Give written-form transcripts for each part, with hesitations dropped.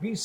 20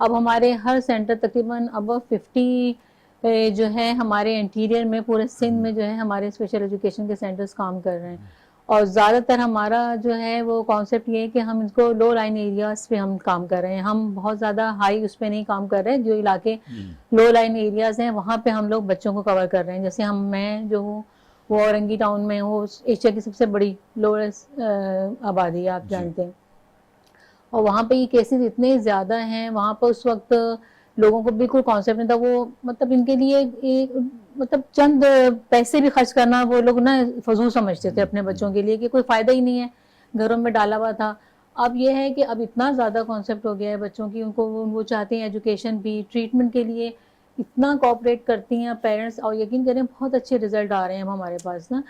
اب ہمارے ہر سینٹر تقریباً ابو 50 جو ہے ہمارے انٹیریئر میں پورے سندھ میں جو ہے ہمارے اسپیشل ایجوکیشن کے سینٹرز کام کر رہے ہیں. اور زیادہ تر ہمارا جو ہے وہ کانسیپٹ یہ ہے کہ ہم اس کو لو لائن ایریاز پہ ہم کام کر رہے ہیں. ہم بہت زیادہ ہائی اس پہ نہیں کام کر رہے ہیں. جو علاقے لو لائن ایریاز ہیں وہاں پہ ہم لوگ بچوں کو کور کر رہے ہیں. جیسے میں جو ہوں وہ اورنگی ٹاؤن میں ہوں, ایشیا کی سب سے بڑی لوئسٹ آبادی ہے, آپ جانتے ہیں. اور وہاں پہ یہ کیسز اتنے زیادہ ہیں, وہاں پہ اس وقت لوگوں کو بالکل کانسیپٹ نہیں تھا. وہ مطلب ان کے لیے مطلب چند پیسے بھی خرچ کرنا وہ لوگ نا فضول سمجھتے تھے اپنے بچوں کے لیے, کہ کوئی فائدہ ہی نہیں ہے, گھروں میں ڈالا ہوا تھا. اب یہ ہے کہ اب اتنا زیادہ کانسیپٹ ہو گیا ہے بچوں کی, ان کو وہ چاہتے ہیں ایجوکیشن بھی, ٹریٹمنٹ کے لیے اتنا کوآپریٹ کرتی ہیں پیرنٹس, اور یقین کریں بہت اچھے رزلٹ آ رہے ہیں ہمارے پاس نا.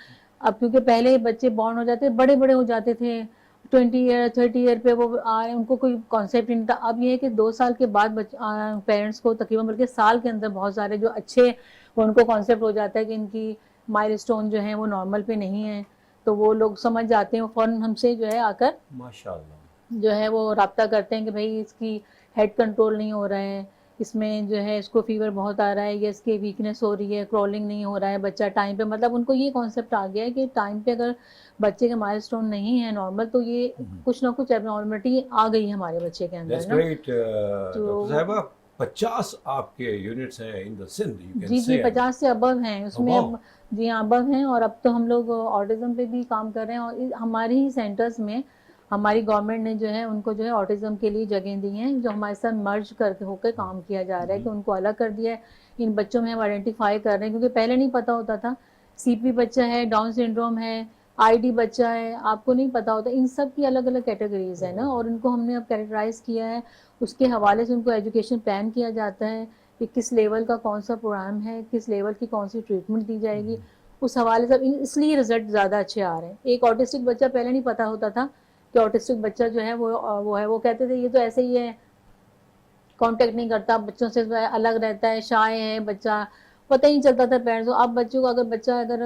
اب کیونکہ پہلے بچے بورن ہو جاتے, بڑے بڑے ہو جاتے تھے, 20 ایئر 30 ایئر پہ وہ آ رہے ہیں, ان کو کوئی کانسیپٹ نہیں تھا. اب یہ ہے کہ 2 سال کے بعد پیرنٹس کو تقریباً بلکہ سال کے اندر بہت سارے جو اچھے ان کو کانسیپٹ ہو جاتا ہے کہ ان کی مائل اسٹون جو ہیں وہ نارمل پہ نہیں ہیں, تو وہ لوگ سمجھ جاتے ہیں, فوراً ہم سے جو ہے آ کر ماشاءاللہ جو ہے وہ رابطہ کرتے ہیں کہ بھائی اس کی ہیڈ کنٹرول نہیں ہو رہا ہے, اس میں جو ہے اس کو فیور بہت آ رہا ہے, یا اس کی ویکنیس ہو رہی ہے, کرولنگ نہیں ہو رہا ہے بچہ ٹائم پہ. مطلب ان کو یہ کانسیپٹ آ گیا ہے کہ ٹائم پہ اگر بچے کے مائل اسٹون نہیں ہے نارمل, تو یہ کچھ نہ کچھ ابنارملٹی آ گئی ہے ہمارے بچے کے اندر That's نا. great. ڈاکٹر صاحبہ 50 آپ کے یونٹس ہیں ان دا Sindh, you can G say. 50 سے ابو ہیں اس میں. wow. جی ہاں ابو ہیں. اور اب تو ہم لوگ آٹزم پہ بھی کام کر رہے ہیں, اور ہماری ہی سینٹرز میں ہماری گورنمنٹ نے جو ہے ان کو جو ہے آٹزم کے لیے جگہیں دی ہیں, جو ہمارے ساتھ مرج کر کے ہو کے کام کیا جا رہا ہے, کہ ان کو الگ کر دیا ہے. ان بچوں میں ہم آئیڈینٹیفائی کر رہے ہیں, کیونکہ پہلے نہیں پتہ ہوتا تھا. سی پی بچہ ہے, ڈاؤن سنڈروم ہے, آئی ڈی بچہ ہے, آپ کو نہیں پتا ہوتا. ان سب کی الگ الگ کیٹیگریز ہیں نا, اور ان کو ہم نے اب کیٹیگرائز کیا ہے. اس کے حوالے سے ان کو ایجوکیشن پلان کیا جاتا ہے کہ کس لیول کا کون سا پروگرام ہے, کس لیول کی کون سی ٹریٹمنٹ دی جائے گی. اس حوالے سے اس لیے رزلٹ زیادہ اچھے آ رہے ہیں. ایک آٹسٹک بچہ پہلے نہیں پتا ہوتا تھا کہ آٹسٹک بچہ جو ہے وہ ہے, وہ کہتے تھے یہ تو ایسے ہی ہے, کانٹیکٹ نہیں کرتا بچوں سے, الگ رہتا ہے, شائے ہے بچہ, پتہ ہی نہیں چلتا تھا پیرنٹس کو. اب بچوں کو اگر بچہ اگر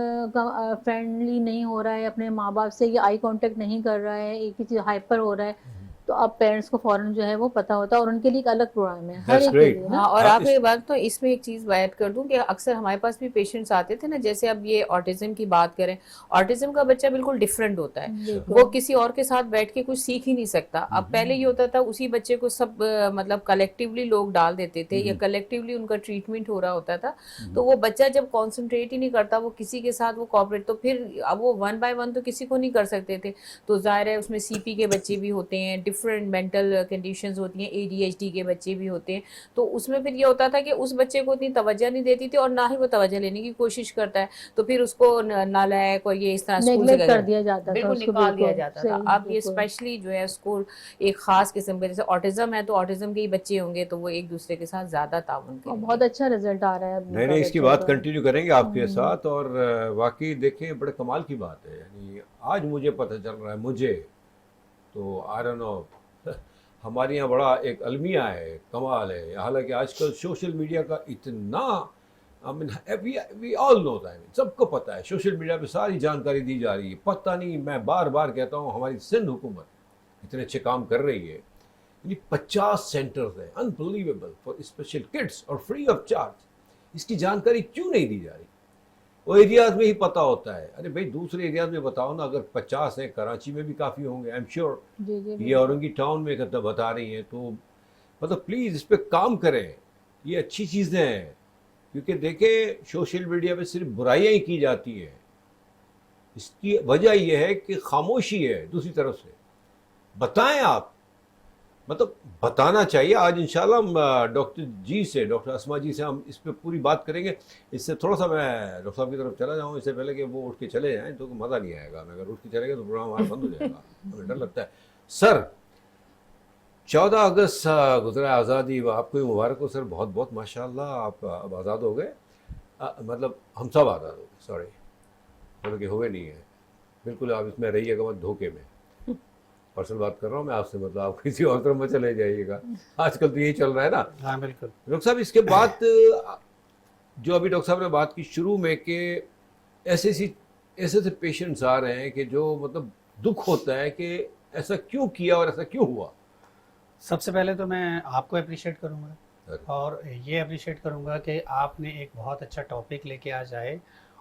فرینڈلی نہیں ہو رہا ہے اپنے ماں باپ سے, یا آئی کانٹیکٹ نہیں کر رہا ہے, ایک ہی چیز ہائپر ہو رہا ہے, تو اب پیرنٹس کو فوراً جو ہے وہ پتہ ہوتا ہے, اور ان کے لیے ایک الگ پروگرام ہے ہر ایک کے لیے نا. ہاں, اور آپ ایک بات تو اس میں ایک چیز ایڈ کر دوں کہ اکثر ہمارے پاس بھی پیشنٹس آتے تھے نا, جیسے اب یہ آٹزم کی بات کریں, آٹزم کا بچہ بالکل ڈفرینٹ ہوتا ہے, وہ کسی اور کے ساتھ بیٹھ کے کچھ سیکھ ہی نہیں سکتا. اب پہلے یہ ہوتا تھا اسی بچے کو سب مطلب کلیکٹیولی لوگ ڈال دیتے تھے, یا کلیکٹیولی ان کا ٹریٹمنٹ ہو رہا ہوتا تھا, تو وہ بچہ جب کانسنٹریٹ ہی نہیں کرتا وہ کسی کے ساتھ وہ کوآپریٹ, تو پھر اب وہ 1 by 1 تو کسی کو نہیں کر سکتے تھے. تو ظاہر ہے اس میں سی پی کے بچے بھی ہوتے ہیں, ڈفرینٹ مینٹل کنڈیشنز ہوتی ہیں, ADHD کے بچے بھی ہوتے ہیں, تو اس میں پھر یہ ہوتا تھا کہ اس بچے کو اتنی توجہ نہیں دیتی تھی, اور نہ ہی وہ توجہ لینے کی کوشش کرتا ہے, تو پھر اس کو نالائق اور یہ اس طرح اسکول سے کر دیا جاتا تھا, بالکل نکال دیا جاتا تھا. اب یہ اسپیشلی جو ہے اسکول ایک خاص قسم کے, جیسے آٹزم ہے تو آٹزم کے ہی بچے ہوں گے, تو وہ ایک دوسرے کے ساتھ زیادہ تعاون کریں گے. بہت اچھا رزلٹ آ رہا ہے. نہیں اس کی بات کنٹینیو کریں گے آپ کے ساتھ, اور واقعی دیکھیں بڑے کمال کی بات ہے. یعنی آج مجھے پتہ چل رہا ہے, مجھے تو آئی ڈونٹ نو, ہمارے یہاں بڑا ایک المیہ ہے, کمال ہے. حالانکہ آج کل سوشل میڈیا کا اتنا وی آل نو that, سب کو پتہ ہے سوشل میڈیا پہ ساری جانکاری دی جا رہی ہے. پتہ نہیں, میں بار بار کہتا ہوں ہماری سندھ حکومت اتنے اچھے کام کر رہی ہے. یعنی 50 سینٹرز ہیں انبلیویبل فار اسپیشل کڈس, اور فری آف چارج. اس کی جانکاری کیوں نہیں دی جا رہی؟ وہ ایریاز میں ہی پتہ ہوتا ہے. ارے بھائی دوسرے ایریاز میں بتاؤ نا, اگر 50 ہیں کراچی میں بھی کافی ہوں گے, آئی ایم شیور. یہ اورنگی ٹاؤن میں بتا رہی ہیں, تو مطلب پلیز اس پہ کام کریں, یہ اچھی چیزیں ہیں. کیونکہ دیکھیں سوشل میڈیا پہ صرف برائیاں ہی کی جاتی ہیں. اس کی وجہ یہ ہے کہ خاموشی ہے دوسری طرف سے. بتائیں آپ, مطلب بتانا چاہیے. آج انشاءاللہ ہم ڈاکٹر جی سے, ڈاکٹر اسما جی سے ہم اس پہ پوری بات کریں گے. اس سے تھوڑا سا میں ڈاکٹر صاحب کی طرف چلا جاؤں, اس سے پہلے کہ وہ اٹھ کے چلے جائیں, تو مزہ نہیں آئے گا. اگر اٹھ کے چلے گئے تو پروگرام ہمارا بند ہو جائے گا, ہمیں ڈر لگتا ہے. سر 14 اگست گزرا آزادی, آپ کو مبارک ہو سر, بہت بہت ماشاء اللہ. آپ اب آزاد ہو گئے, مطلب ہم سب آزاد ہو گئے, سوری مطلب کہ ہوئے نہیں ہیں بالکل. آپ اس میں رہیے گا مت دھوکے میں, پرسنل بات کر رہا ہوں میں آپ سے, مطلب آپ کسی اور طرف میں چلے جائیے گا. آج کل تو یہی چل رہا ہے نا. ہاں بالکل. ڈاکٹر صاحب اس کے بعد جو ابھی ڈاکٹر صاحب نے بات کی شروع میں, کہ ایسے پیشنٹس آ رہے ہیں کہ جو مطلب دکھ ہوتا ہے کہ ایسا کیوں کیا اور ایسا کیوں ہوا. سب سے پہلے تو میں آپ کو اپریشیٹ کروں گا ارے، اور یہ اپریشیٹ کروں گا کہ آپ نے ایک بہت اچھا ٹاپک لے کے آج آئے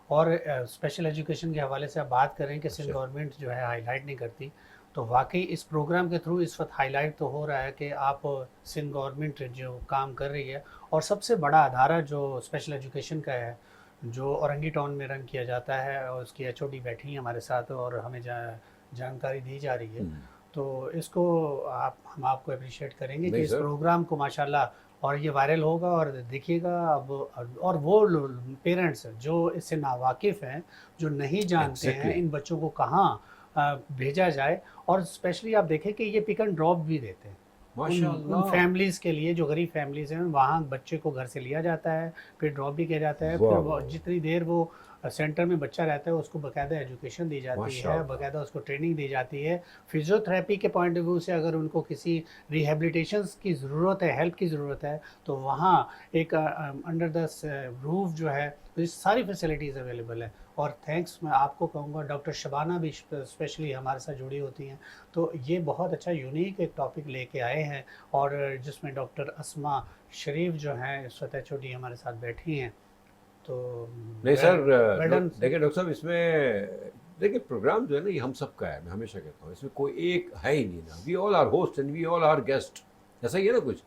اور اسپیشل ایجوکیشن کے حوالے سے آپ بات کریں کہ سندھ اچھا۔ گورنمنٹ جو ہے ہائی لائٹ نہیں کرتی، تو واقعی اس پروگرام کے تھرو اس وقت ہائی لائٹ تو ہو رہا ہے کہ آپ سندھ گورنمنٹ جو کام کر رہی ہے، اور سب سے بڑا ادارہ جو اسپیشل ایجوکیشن کا ہے جو اورنگی ٹاؤن میں رن کیا جاتا ہے، اور اس کی ایچ او ڈی بیٹھی ہیں ہمارے ساتھ اور ہمیں جانکاری دی جا رہی ہے، تو اس کو ہم آپ کو اپریشیٹ کریں گے کہ نہیں اس سر، پروگرام کو ماشاءاللہ اور یہ وائرل ہوگا، اور دیکھیے گا اب، اور وہ پیرنٹس جو اس سے ناواقف ہیں، جو نہیں جانتے ہیں Exactly. ان بچوں کو کہاں بھیجا جائے، اور اسپیشلی آپ دیکھیں کہ یہ پک اینڈ ڈراپ بھی دیتے ہیں ماشاء ان اللہ، فیملیز کے لیے جو غریب فیملیز ہیں، وہاں بچے کو گھر سے لیا جاتا ہے، پھر ڈراپ بھی کیا جاتا ہے، پھر واہ وہ واہ، جتنی دیر وہ سینٹر میں بچہ رہتا ہے اس کو باقاعدہ ایجوکیشن دی جاتی ماشاء ہے، اللہ، باقاعدہ اس کو ٹریننگ دی جاتی ہے، فزیو تھراپی کے پوائنٹ آف ویو سے اگر ان کو کسی ریہیبلیٹیشنس کی ضرورت ہے، ہیلپ کی ضرورت ہے، تو وہاں ایک انڈر دا روف جو ہے ساری فیسلٹیز اویلیبل ہے۔ اور تھینکس میں آپ کو کہوں گا، ڈاکٹر شبانہ بھی اسپیشلی ہمارے ساتھ جڑی ہوتی ہیں، تو یہ بہت اچھا یونیک ایک ٹاپک لے کے آئے ہیں، اور جس میں ڈاکٹر اسما شریف جو ہیں اس وقت ایچ او ڈی ہمارے ساتھ بیٹھی ہیں، تو نہیں سر، well done. دیکھیں ڈاکٹر صاحب، اس میں دیکھیں پروگرام جو ہے نا یہ ہم سب کا ہے، میں ہمیشہ کہتا ہوں اس میں کوئی ایک ہے ہی نہیں نا، we all are host and we all are guest, ایسا ہی ہے نا کچھ،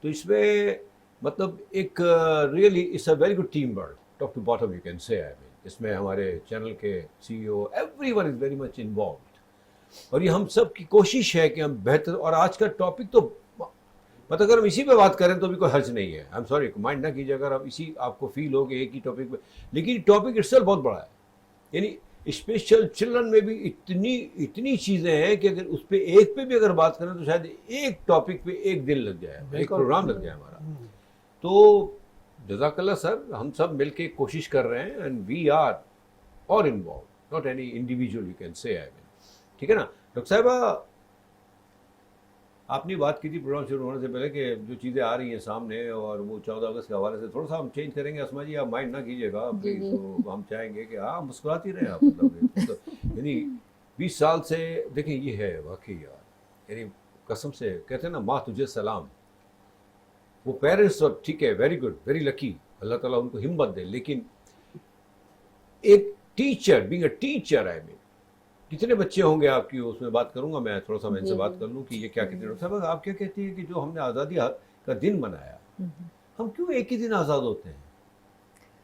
تو اس میں مطلب ایک really it's a very good team work top to bottom you can say, اس میں ہمارے چینل کے C O everyone is very much involved, اور یہ ہم سب کی کوشش ہے کہ ہم بہتر، اور آج کا ٹاپک تو مطلب اگر ہم اسی پہ بات کریں تو بھی کوئی حرج نہیں ہے، آئی ایم سوری مائنڈ نہ کیجیے اگر آپ کو فیل ہو کہ ایک ہی ٹاپک پہ، لیکن ٹاپک اٹسیلف بہت بڑا ہے، یعنی اسپیشل چلڈرن میں بھی اتنی چیزیں ہیں کہ اگر اس پہ ایک پہ بھی اگر بات کریں تو شاید ایک ٹاپک پہ ایک دن لگ جائے، ایک پروگرام لگ جائے ہمارا، تو جزاک اللہ سر، ہم سب مل کے کوشش کر رہے ہیں اینڈ وی آر اور involved, not any individual you can سے، ٹھیک ہے نا ڈاکٹر صاحبہ؟ آپ نے بات کی تھی پروگرام شروع ہونے سے پہلے کہ جو چیزیں آ رہی ہیں سامنے اور وہ 14 اگست کے حوالے سے تھوڑا سا ہم چینج کریں گے، اسما جی آپ مائنڈ نہ کیجیے گا پلیز، تو ہم چاہیں گے کہ ہاں مسکراتی رہیں آپ، مطلب یعنی 20 سال سے دیکھیں یہ ہے واقعی یار، یعنی قسم سے کہتے ہیں نا ماں تجھے سلام، وہ پیرنٹس اور ٹھیک ہے ویری گڈ ویری لکی، اللہ تعالیٰ ان کو ہمت دے، لیکن ایک teacher being a teacher I mean, کتنے بچے ہوں گے آپ کی، اس میں بات کروں گا میں تھوڑا سا، میں ان سے بات کر لوں کہ یہ کیا کہتے ہیں ڈاکٹر صاحب آپ کیا کہتی ہیں کہ جو ہم نے آزادی کا دن منایا، ہم کیوں ایک ہی دن آزاد ہوتے ہیں؟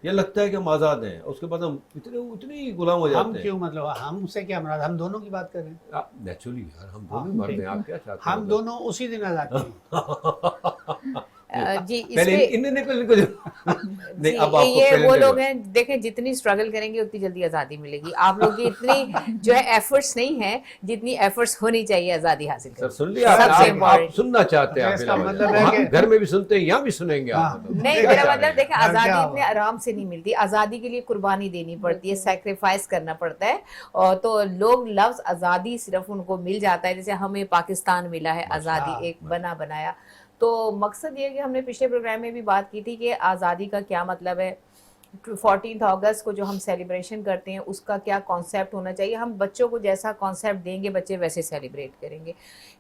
یہ لگتا ہے کہ ہم آزاد ہیں، اس کے بعد ہم اتنے ہی غلام ہو ہم جاتے ہیں، کیوں، مطلب ہم سے کیا مراد، ہم دونوں کی بات کر رہے ہیں، نیچرلی یار ہم دونوں ہی مرد ہیں، آپ کیا چاہتے ہیں؟ ہم دونوں اسی دن آزاد ہیں۔ جی اس پہلے پہ انہوں نے جی نہیں، اب آپ کو یہ پہلے وہ لوگ ہیں، دیکھیں جتنی اسٹرگل کریں گے اتنی جلدی آزادی ملے گی، آپ لوگ کی اتنی جو ہے ایفرٹس نہیں ہیں جتنی ایفرٹس ہونی چاہیے آزادی حاصل سر کرنے سن لیا سب سے آپ important۔ سننا چاہتے ہیں، اس کا آپ مطلب ہے کہ گھر میں بھی سنتے ہیں، یہاں بھی سنیں گے آپ، مطلب نہیں، کیا میرا چاہ رہے مطلب ہیں؟ دیکھیں کیا آزادی ہوا؟ اتنے آرام سے نہیں ملتی، آزادی کے لیے قربانی دینی پڑتی ہے، سیکریفائس کرنا پڑتا ہے، اور تو لوگ لفظ آزادی صرف ان کو مل جاتا ہے، جیسے ہمیں پاکستان ملا ہے آزادی ایک بنا بنایا، تو مقصد یہ کہ ہم نے پچھلے پروگرام میں بھی بات کی تھی کہ آزادی کا کیا مطلب ہے، 14 اگست کو جو ہم سیلیبریشن کرتے ہیں اس کا کیا کانسیپٹ ہونا چاہیے، ہم بچوں کو جیسا کانسیپٹ دیں گے بچے ویسے سیلیبریٹ کریں گے۔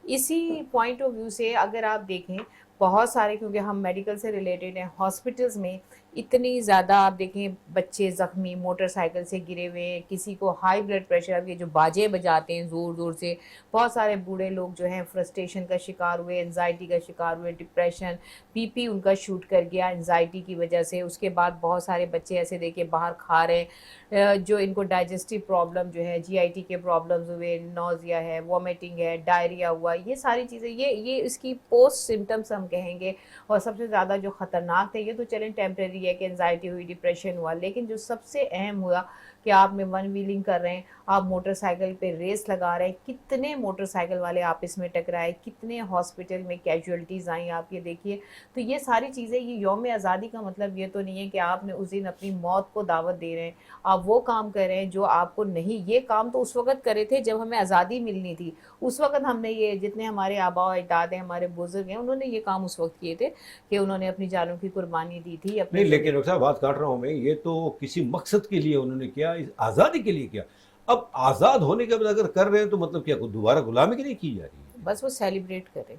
اسی پوائنٹ آف ویو سے اگر آپ دیکھیں بہت سارے، کیونکہ ہم میڈیکل سے ریلیٹڈ ہیں، ہاسپٹلز میں اتنی زیادہ آپ دیکھیں بچے زخمی، موٹر سائیکل سے گرے ہوئے ہیں، کسی کو ہائی بلڈ پریشر، اب یہ جو باجے بجاتے ہیں زور زور سے، بہت سارے بوڑھے لوگ جو ہیں فرسٹریشن کا شکار ہوئے، انزائٹی کا شکار ہوئے، ڈپریشن، بی پی ان کا شوٹ کر گیا انزائٹی کی وجہ سے، اس کے بعد بہت سارے بچے ایسے دیکھے باہر کھا رہے ہیں جو ان کو ڈائجسٹو پرابلم جو ہے، جی آئی ٹی کے پرابلمز ہوئے، نوزیا ہے، وومیٹنگ ہے، ڈائریا ہوا، یہ ساری چیزیں، یہ اس کی پوسٹ سمٹمس ہم کہیں گے، اور سب سے زیادہ جو خطرناک تھے، یہ تو چلیں ٹیمپریری ہے کہ انزائٹی ہوئی، ڈپریشن ہوا، لیکن جو سب سے اہم ہوا کہ آپ میں ون ویلنگ کر رہے ہیں، آپ موٹر سائیکل پہ ریس لگا رہے ہیں، کتنے موٹر سائیکل والے آپس میں ٹکرائے، کتنے ہاسپٹل میں کیجویلٹیز آئیں، آپ یہ دیکھیے، تو یہ ساری چیزیں، یہ یوم آزادی کا مطلب یہ تو نہیں ہے کہ آپ نے اس دن اپنی موت کو دعوت دے رہے ہیں، آپ وہ کام کر رہے ہیں جو آپ کو نہیں، یہ کام تو اس وقت کرے تھے جب ہمیں آزادی ملنی تھی، اس وقت ہم نے یہ، جتنے ہمارے آباء و اجداد ہیں، ہمارے بزرگ ہیں، انہوں نے یہ کام اس وقت کیے تھے کہ انہوں نے اپنی جانوں کی قربانی دی تھی اپنے، نہیں لیکن ڈاکٹر صاحب بات کاٹ رہا ہوں میں، یہ تو کسی مقصد کے لیے انہوں نے کیا، آزادی کے لیے کیا، اب آزاد ہونے کے بعد اگر کر رہے ہیں تو مطلب کیا دوبارہ غلامی کی نہیں کی جا رہی ہے؟ بس وہ سیلیبریٹ کرے،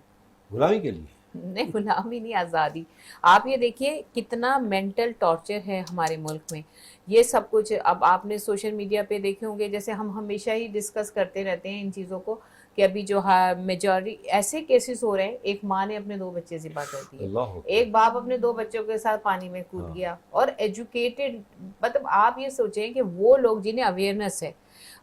غلامی کے لیے نہیں غلامی نہیں, آزادی. آپ یہ دیکھیے کتنا مینٹل ٹارچر ہے ہمارے ملک میں, یہ سب کچھ. اب آپ نے سوشل میڈیا پہ دیکھے ہوں گے, جیسے ہم ہمیشہ ہی ڈسکس کرتے رہتے ہیں ان چیزوں کو, کہ ابھی جو میجورٹی ایسے کیسز ہو رہے ہیں, ایک ماں نے اپنے 2 بچے ذبح کر دیے, اللہ ایک باپ اپنے 2 بچوں کے ساتھ پانی میں کود گیا, اور ایجوکیٹڈ, مطلب آپ یہ سوچیں کہ وہ لوگ جنہیں اویئرنیس ہے,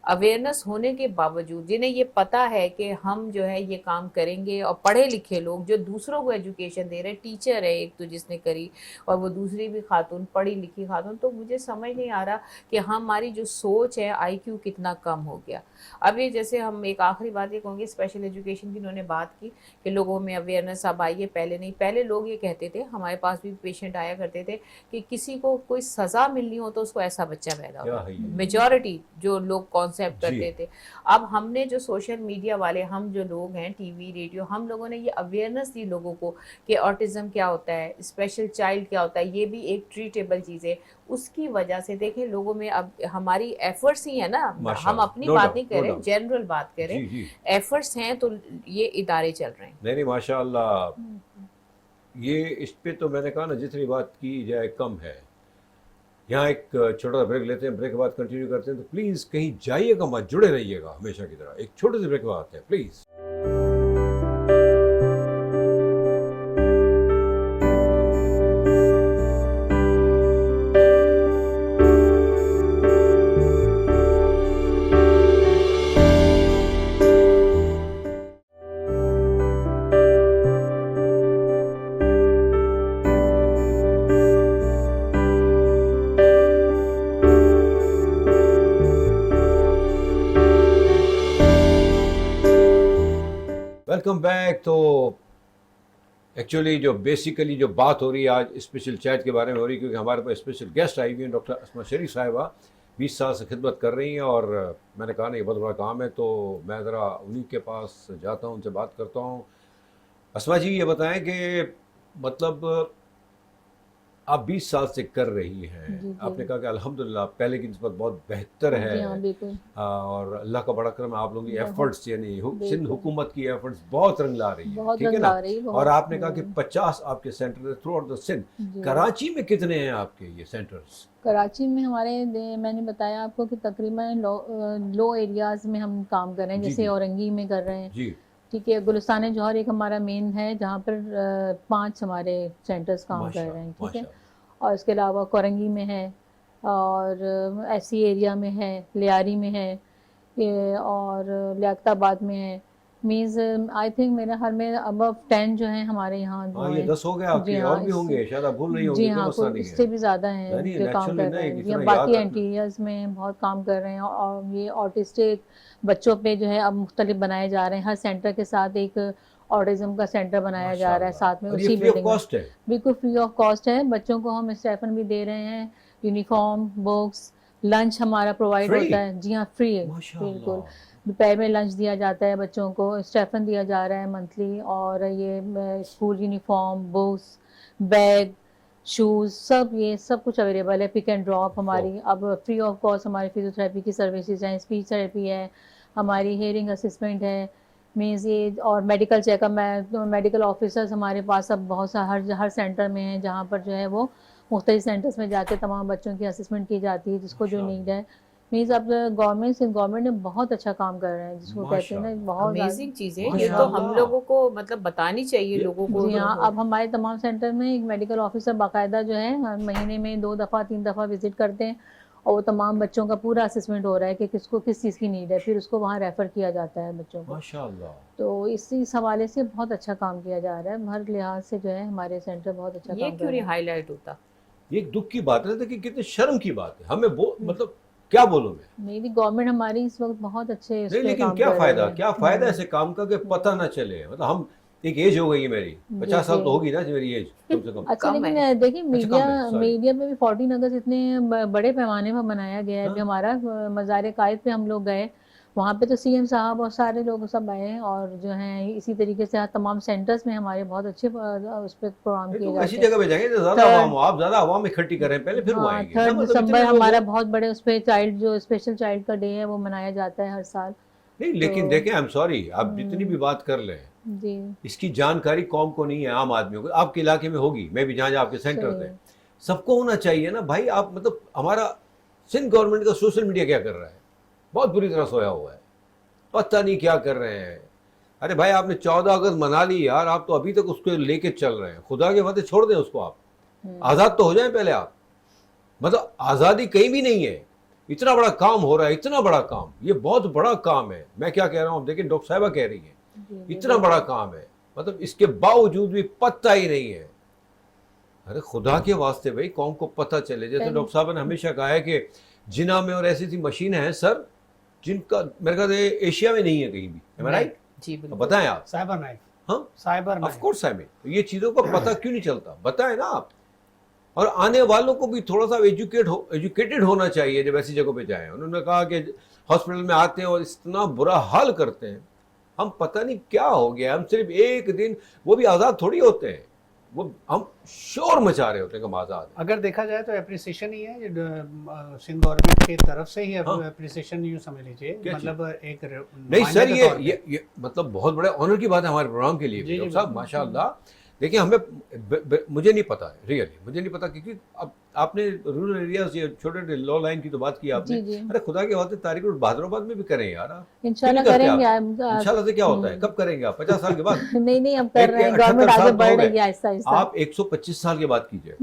اویئرنیس ہونے کے باوجود, جنہیں یہ پتا ہے کہ ہم جو ہے یہ کام کریں گے, اور پڑھے لکھے لوگ جو دوسروں کو ایجوکیشن دے رہے ہیں, ٹیچر ہے ایک تو جس نے کری, اور وہ دوسری بھی خاتون, پڑھی لکھی خاتون. تو مجھے سمجھ نہیں آ رہا کہ ہماری جو سوچ ہے, آئی کیو کتنا کم ہو گیا. اب یہ جیسے ہم ایک آخری بات یہ کہوں گی, اسپیشل ایجوکیشن کی انہوں نے بات کی کہ لوگوں میں اویئرنیس اب آئی ہے, پہلے نہیں. پہلے لوگ یہ کہتے تھے, ہمارے پاس بھی پیشنٹ آیا کرتے تھے کہ کسی کو کوئی سزا ملنی ہو تو اس کو ایسا بچہ پیدا ہو. میجورٹی جو لوگ کانسیپٹ کرتے تھے. اب ہم نے جو سوشل میڈیا والے, ہم جو لوگ ہیں, ٹی وی ریڈیو, ہم لوگوں نے یہ اویئرنیس دی لوگوں کو کہ آٹزم کیا ہوتا ہے, اسپیشل چائلڈ کیا ہوتا ہے, یہ بھی ایک ٹریٹیبل چیز ہے. اس کی وجہ سے دیکھیں لوگوں میں اب ہماری ایفرٹس ہی ہیں نا, ہم اپنی بات نہیں کریں, جنرل بات کریں, ایفرٹس ہیں تو یہ ادارے چل رہے ہیں. نہیں ماشاء اللہ, یہ اس پہ تو میں نے کہا نا جتنی بات کی جائے کم ہے. یہاں ایک چھوٹا سا بریک لیتے ہیں, بریک کے بعد کنٹینیو کرتے ہیں. تو پلیز کہیں جائیے گا مت, جڑے رہیے گا ہمیشہ کی طرح. ایک چھوٹے سے بریک کے بعد آتے ہیں پلیز. Welcome back. تو ایکچولی جو بیسیکلی جو بات ہو رہی ہے آج اسپیشل چیٹ کے بارے میں ہو رہی ہے, کیونکہ ہمارے پاس اسپیشل گیسٹ آئی ہوئی ہیں, ڈاکٹر اسما شریف صاحبہ. 20 سال سے خدمت کر رہی ہیں, اور میں نے کہا نا یہ بہت بڑا کام ہے, تو میں ذرا انہیں کے پاس جاتا ہوں, ان سے بات کرتا ہوں. اسما جی یہ بتائیں کہ مطلب آپ 20 سال سے کر رہی ہیں, آپ نے کہا کہ الحمدللہ پہلے کی نسبت بہت بہتر ہے, اور اللہ کا بڑا کرم ہے, آپ لوگوں کی ایفرٹس, یعنی سندھ حکومت کی ایفرٹس بہت رنگ لا رہی ہیں, ٹھیک ہے نا. اور آپ نے کہا کہ 50 آپ کے سینٹر ہے through out the Sindh. Karachi میں کتنے ہیں آپ کے یہ سینٹرز؟ کراچی میں ہمارے, میں نے بتایا آپ کو کہ تقریباً لو ایریاز میں ہم کام کر رہے ہیں, جیسے اورنگی میں کر رہے ہیں, جی ٹھیک ہے. گلستان جوہر ایک ہمارا مین ہے جہاں پر 5 ہمارے سینٹرز کام کر رہے ہیں, ٹھیک ہے. اور اس کے علاوہ کورنگی میں ہے, اور ایسی ایریا میں ہے, لیاری میں ہے, اور لیاقت آباد میں ہے. مینز آئی تھنک میرے خیال میں ابو 10 جو ہیں ہمارے یہاں. یہ 10 ہو گیا آپ کے, اور بھی ہوں گے شاید, آپ بھول رہی ہوں گے. جی ہاں, اس سے بھی زیادہ ہیں جو کام کر رہے ہیں, یا باقی انٹیریئرز میں بہت کام کر رہے ہیں. اور یہ آٹسٹک بچوں پہ جو ہے اب مختلف بنائے جا رہے ہیں. ہر سینٹر کے ساتھ ایک آٹزم کا سینٹر بنایا جا رہا ہے ساتھ میں, اسی بلڈنگ میں. بالکل فری آف کاسٹ ہے. بچوں کو ہم اسٹیفن بھی دے رہے ہیں, یونیفارم, بکس, لنچ ہمارا پرووائڈ ہوتا ہے. جی ہاں, فری ہے بالکل. دوپہر میں لنچ دیا جاتا ہے بچوں کو, اسٹیفن دیا جا رہا ہے منتھلی, اور یہ school uniform, books, bag, shoes, سب یہ سب کچھ اویلیبل ہے. پک اینڈ ڈراپ ہماری اب فری آف کاسٹ. ہماری فزیوتھراپی کی سروسز ہیں, اسپیچ تھراپی ہے, ہماری ہیئرنگ اسسمنٹ ہے, مینز یہ, اور medical check up. Medical officers ہمارے پاس اب بہت سا ہر سینٹر میں ہیں, جہاں پر جو ہے وہ مختلف سینٹرز میں جا کے تمام بچوں کی اسسمنٹ کی جاتی ہے, جس کو جو نیڈ ہے. مینز اب گورنمنٹ نے بہت اچھا کام کر رہے ہیں, جس کو کہتے ہیں نا, بہت امیزنگ چیز ہے یہ. تو ہم لوگوں کو مطلب بتانی چاہیے لوگوں کو. جی ہاں, اب ہمارے تمام سینٹر میں ایک میڈیکل آفیسر باقاعدہ جو ہے مہینے میں 2 دفعہ 3 دفعہ وزٹ کرتے ہیں, اور وہ تمام بچوں کا پورا اسسمنٹ ہو رہا ہے کہ کس کو کس چیز کی نیڈ ہے, پھر اس کو وہاں ریفر کیا جاتا ہے بچوں کو. ماشاءاللہ. تو اس حوالے سے بہت اچھا کام کیا جا رہا ہے, ہر لحاظ سے جو ہے ہمارے سینٹر بہت اچھا کام کر رہے ہیں. یہ کیوں نہیں ہائی لائٹ ہوتا؟ یہ ایک دکھ کی بات ہے کہ کتنے شرم کی بات ہے. ہمیں مطلب کیا بولوں میں, میری گورنمنٹ ہماری اس وقت بہت اچھے نہیں, لیکن کیا فائدہ ایسے کام کا کہ پتہ نہ چلے. مطلب ہم, ایک ایج ہو گئی ہے میری, 50 سال تو ہوگی نا میری ایج کم سے کم. اچھا, لیکن دیکھیں میڈیا میں بھی 14 اگست اتنے بڑے پیمانے پر منایا گیا ہے. ابھی ہمارا مزار قائد پہ ہم لوگ گئے, وہاں پہ تو سی ایم صاحب اور سارے لوگ سب آئے, اور جو ہیں اسی طریقے سے تمام سینٹرز میں ہمارے بہت اچھے اس پہ پروگرام کیے جاتے ہیں. ایسی جگہ پہ جائیں گے زیادہ عوام, آپ زیادہ عوام اکٹھی کریں پہلے, پھر وہ آئیں گے. 3 دسمبر ہمارا بہت بڑے اس پہ چائلڈ, جو اسپیشل چائلڈ کا ڈے ہے وہ منایا جاتا ہے ہر سال. نہیں لیکن دیکھیں, آئی ایم سوری, آپ جتنی بھی بات کر لیں, جی اس کی جانکاری قوم کو نہیں ہے, عام آدمیوں کو. آپ کے علاقے میں ہوگی, میں بھی جہاں آپ کے سینٹر تھے, سب کو ہونا چاہیے نا بھائی. آپ مطلب ہمارا سندھ گورنمنٹ کا سوشل میڈیا کیا کر رہا ہے, بہت بری طرح سویا ہوا ہے, پتہ نہیں کیا کر رہے ہیں. ارے بھائی آپ نے 14 اگست منا لی یار, آپ تو ابھی تک اس کو لے کے چل رہے ہیں. خدا کے وعدے چھوڑ دیں اس کو, آپ آزاد تو ہو جائیں پہلے آپ. مطلب آزادی کہیں بھی نہیں ہے. اتنا بڑا کام ہو رہا ہے, اتنا بڑا کام, یہ بہت بڑا کام ہے. میں کیا کہہ رہا ہوں, دیکھیں ڈاکٹر صاحبہ کہہ رہی ہیں اتنا بڑا کام ہے, مطلب اس کے باوجود بھی پتہ ہی نہیں ہے. ارے خدا کے واسطے بھائی قوم کو پتہ چلے. جیسے ڈاکٹر صاحب نے ہمیشہ کہا ہے کہ جنا میں اور ایسی مشینیں ہیں سر جن کا میرے خیال سے ایشیا میں نہیں ہے کہیں بھی. رائٹ جی بالکل. بتائیں آپ. Cyber knife. ہاں سائبر آف نائف. کورس ہے. یہ چیزوں کا پتہ کیوں نہیں چلتا, بتائیں نا آپ. اور آنے والوں کو بھی تھوڑا سا ایجوکیٹڈ ہونا چاہیے جب ایسی جگہوں پہ جائیں. انہوں نے کہا کہ ہاسپٹل میں آتے ہیں اور اتنا برا حال کرتے ہیں. ہم پتہ نہیں کیا ہو گیا, ہم صرف ایک دن, وہ بھی آزاد تھوڑی ہوتے ہیں, وہ ہم شور مچا رہے ہوتے ہیں کہ ہم آزاد ہیں. اگر دیکھا جائے تو اپریسیشن ہی ہے, سندھ گورنمنٹ کی طرف سے ہی اپریسیشن یوں سمجھ لیجیے. مطلب ایک نہیں سر, یہ مطلب بہت بڑے آنر کی بات ہے ہمارے پروگرام کے لیے. ڈاکٹر صاحب ماشاء اللہ, دیکھیں ہمیں مجھے نہیں پتا ہے, ریئلی مجھے نہیں پتا, کیونکہ اب آپ نے رورل ایریاز یا چھوٹے لاء لائن کی تو بات کی آپ نے. ارے خدا کے واسطے طارق روڈ بہادر آباد میں بھی کریں یار آپ. انشاءاللہ کریں گے. انشاءاللہ سے کیا ہوتا ہے, کب کریں گے آپ, 50 سال کے بعد؟ نہیں اب کر رہے ہیں, گورنمنٹ آگے بڑھ رہی ہے آہستہ آہستہ. آپ 125 سال کے بعد کیجئے.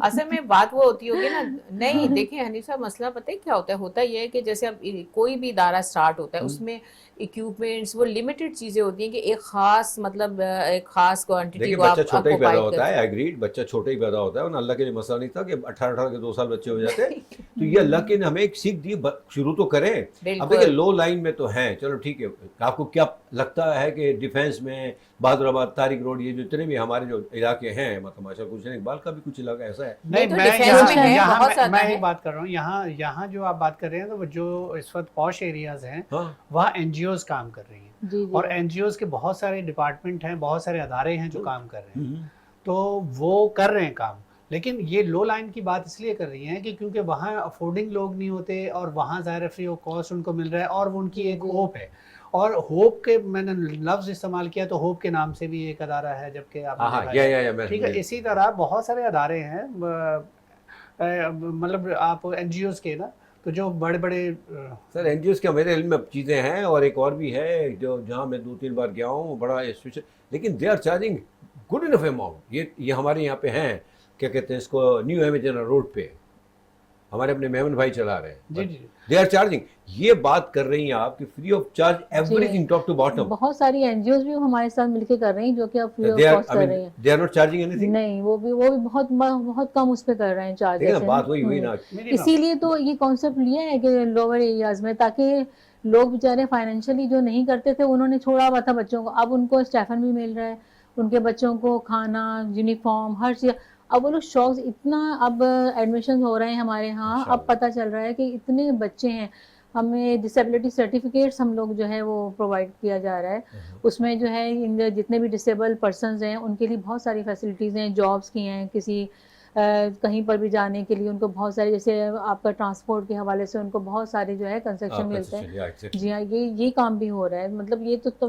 اصل میں بات وہ ہوتی ہوگی نا, نہیں دیکھیں حنیف صاحب مسئلہ پتہ ہے کیا ہوتا ہے یہ ہے کہ جیسے اب کوئی بھی ادارہ سٹارٹ ہوتا ہے اس میں ایکوپمنٹس وہ لمیٹڈ چیزیں ہوتی ہیں کہ ایک خاص مطلب ایک خاص کوانٹٹی کو آپ بچہ چھوٹا ہی پیدا ہوتا ہے, ایگریڈ, بچہ چھوٹا ہی پیدا ہوتا ہے, اور اللہ کے لیے مسئلہ نہیں تھا کہ 18 کے 2 سال بچے ہو جاتے. تو یہ اللہ کے نے ہمیں ایک سیکھ دی, شروع تو کریں. اب دیکھیں لو لائن میں تو ہیں, چلو ٹھیک ہے. آپ کو کیا لگتا ہے کہ ڈیفینس میں بہادر آباد, طارق روڈ, یہ جو اتنے بھی ہمارے جو علاقے ہیں, مطلب ماشاء کچھ نہیں, اقبال کا بھی کچھ علاقہ ایسا ہے. نہیں, میں ایک بات کر رہا ہوں, یہاں جو آپ بات کر رہے ہیں تو جو اس وقت پوش ایریاز ہیں وہاں این جی اوز کام کر رہی ہیں, اور این جی اوز کے بہت سارے ڈپارٹمنٹ ہیں, بہت سارے ادارے ہیں جو کام کر رہے ہیں, تو وہ کر رہے ہیں کام. لیکن یہ لو لائن کی بات اس لیے کر رہی ہیں کہ کیونکہ وہاں افورڈنگ لوگ نہیں ہوتے, اور وہاں ظاہر فری آف کاسٹ ان کو مل رہا ہے, اور وہ ان کی ایک ہوپ ہے. اور ہوپ کے میں نے لفظ استعمال کیا تو ہوپ کے نام سے بھی ایک ادارہ ہے, جبکہ آپ ٹھیک ہے. اسی طرح بہت سارے ادارے ہیں, مطلب آپ این جی اوز کے نا, تو جو بڑے بڑے سر این جی اوز کے میرے علم میں چیزیں ہیں, اور ایک اور بھی ہے جو جہاں میں 2-3 بار گیا ہوں, بڑا اسپیشل, لیکن they are charging good enough amount. یہ ہمارے یہاں پہ ہیں, کیا کہتے ہیں اس کو, نیو امیجن روڈ پہ ہمارے اپنے میمن بھائی چلا رہے ہیں. They are charging. یہ بات کر رہی ہیں آپ کہ free of charge everything top to bottom. بہت ساری این جی اوز بھی ہمارے ساتھ مل کے کر رہی ہیں جو کہ اب فری آف کاسٹ کر رہی ہیں. They are not charging anything. نہیں, وہ بھی بہت کم اس پہ کر رہے ہیں چارجز. بات وہی ہوئی نا, اسی لیے تو یہ کانسیپٹ لیا ہے کہ لوور ایریاز میں, تاکہ لوگ بیچارے فائنینشلی جو نہیں کرتے تھے انہوں نے چھوڑا ہوا تھا بچوں کو, اب ان کو اسٹیفن بھی مل رہا ہے, ان کے بچوں کو کھانا, یونیفارم, ہر چیز. اب وہ لوگ شوق اتنا, اب ایڈمیشن ہو رہے ہیں ہمارے ہاں, اب پتہ چل رہا ہے کہ اتنے بچے ہیں. ہمیں ڈسیبلٹی سرٹیفکیٹس ہم لوگ جو ہے وہ پرووائڈ کیا جا رہا ہے. اس میں جو ہے جتنے بھی ڈسیبل پرسنز ہیں ان کے لیے بہت ساری فیسلٹیز ہیں, جابس کی ہیں, کسی کہیں پر بھی جانے کے لیے ان کو بہت سارے, جیسے آپ کا ٹرانسپورٹ کے حوالے سے ان کو بہت سارے جو ہے کنسیشن ملتے ہیں. جی ہاں, یہ کام بھی ہو رہا ہے. مطلب یہ تو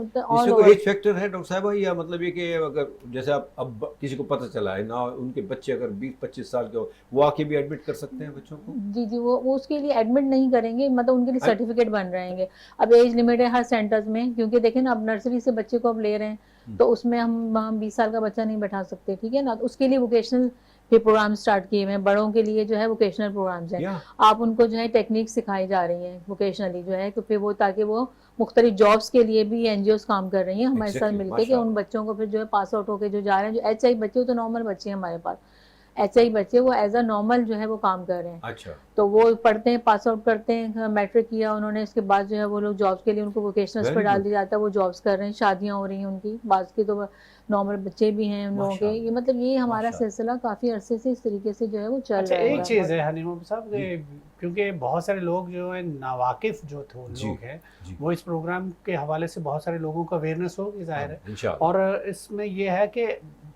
ایج فیکٹر ہے ڈاکٹر صاحبہ, یا مطلب یہ کہ اگر جیسے اب کسی کو پتہ چلا ہے نا, ان کے بچے اگر 20-25 سال کے ہو, وہ آ کے بھی ایڈمٹ کر سکتے ہیں بچوں کو؟ جی وہ اس کے لیے ایڈمٹ نہیں کریں گے, مطلب ان کے لیے سرٹیفکیٹ بن رہیں گے. اب ایج لمٹ ہے ہر سینٹرز میں, کیونکہ دیکھیں نا اب نرسری سے بچے کو اب لے رہے ہیں تو اس میں ہم 20 سال کا بچہ نہیں بیٹھا سکتے, ٹھیک ہے نا. اس کے لیے ووکیشنل کے پروگرام سٹارٹ کیے ہوئے ہیں, بڑوں کے لیے جو ہے ووکیشنل پروگرامز ہیں. آپ ان کو جو ہے ٹیکنیک سکھائی جا رہی ہیں ووکیشنلی جو ہے, کہ پھر وہ تاکہ وہ مختلف جابس کے لیے بھی این جی اوز کام کر رہی ہیں ہمارے ساتھ مل کے, کہ ان بچوں کو پھر جو ہے پاس آؤٹ ہو کے جو جا رہے ہیں, جو ایچ آئی بچے تو نارمل بچے ہیں ہمارے پاس, ایچ آئی بچے وہ ایز اے نارمل جو ہے وہ کام کر رہے ہیں. اچھا, تو وہ پڑھتے ہیں, پاس آؤٹ کرتے ہیں, میٹرک کیا انہوں نے, اس کے بعد جو ہے وہ لوگ جابس کے لیے ان کو ووکیشنلس پہ ڈال دیا جاتا ہے, وہ جابس کر رہے ہیں, شادیاں ہو رہی ہیں ان کی, بعض کی تو نارمل بچے بھی ہیں ان لوگوں کے. یہ مطلب یہ ہمارا سلسلہ کافی عرصے سے اس طریقے سے جو ہے وہ چل رہا ہے. ایک چیز ہے حنیف صاحب, کیونکہ بہت سارے لوگ جو ہیں ناواقف جو لوگ ہیں, وہ اس پروگرام کے حوالے سے بہت سارے لوگوں کو اویئرنیس ہوگی ظاہر ہے. اور اس میں یہ ہے کہ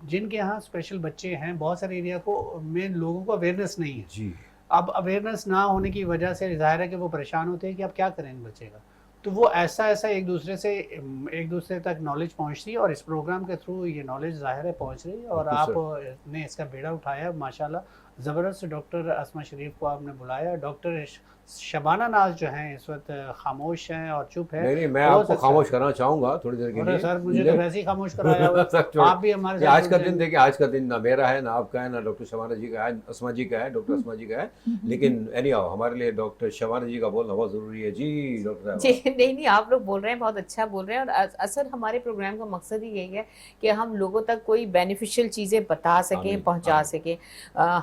جن کے یہاں اسپیشل بچے ہیں, بہت سارے ایریا کو میں لوگوں کو اویئرنیس نہیں ہے. اب اویئرنیس نہ ہونے کی وجہ سے ظاہر ہے کہ وہ پریشان ہوتے ہیں کہ اب کیا کریں بچے کا. تو وہ ایسا ایک دوسرے تک نالج پہنچتی ہے، اور اس پروگرام کے تھرو یہ نالج ظاہر ہے پہنچ رہی ہے، اور بالکل آپ نے اس کا بیڑا اٹھایا ماشاءاللہ زبردست. ڈاکٹر اسما شریف کو آپ نے بلایا. ڈاکٹر شبانہ ناز جو ہیں اس وقت خاموش ہیں اور چپ ہے. نہیں میں آپ کو خاموش کرنا چاہوں گا تھوڑی دیر کے لیے. سر مجھے تو ویسے ہی خاموش کرایا ہوا. آپ بھی ہمارے ساتھ آج کا دن دیکھیں، آج کا دن نہ میرا ہے، نہ آپ کا ہے، نہ ڈاکٹر شبانہ جی کا ہے، اسما جی کا ہے، ڈاکٹر اسما جی کا ہے. لیکن اینی ہاؤ ہمارے لیے ڈاکٹر شبانہ جی کا بولنا بہت ضروری ہے. جی ڈاکٹر جی نہیں آپ لوگ بول رہے ہیں، بہت اچھا بول رہے ہیں. اور اصل ہمارے پروگرام کا مقصد ہی یہی ہے کہ ہم لوگوں تک کوئی بینیفیشل چیزیں بتا سکیں، پہنچا سکیں.